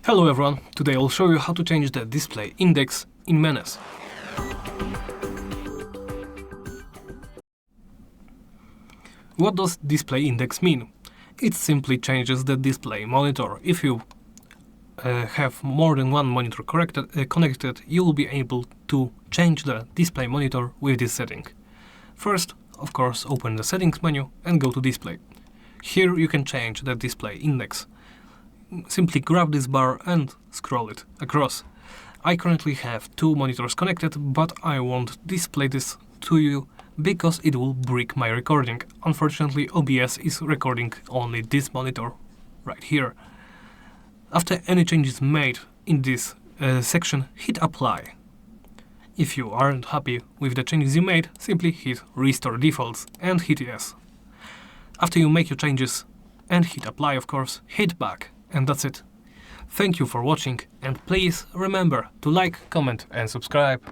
Hello everyone, today I'll show you how to change the display index in MENACE. What does display index mean? It simply changes the display monitor. If you have more than one monitor connected, you will be able to change the display monitor with this setting. First, of course, open the settings menu and go to display. Here you can change the display index. Simply grab this bar and scroll it across. I currently have two monitors connected, but I won't display this to you because it will break my recording. Unfortunately, OBS is recording only this monitor right here. After any changes made in this section, hit apply. If you aren't happy with the changes you made, simply hit restore defaults and hit yes. After you make your changes and hit apply, of course, hit back. And that's it. Thank you for watching, and please remember to like, comment and subscribe.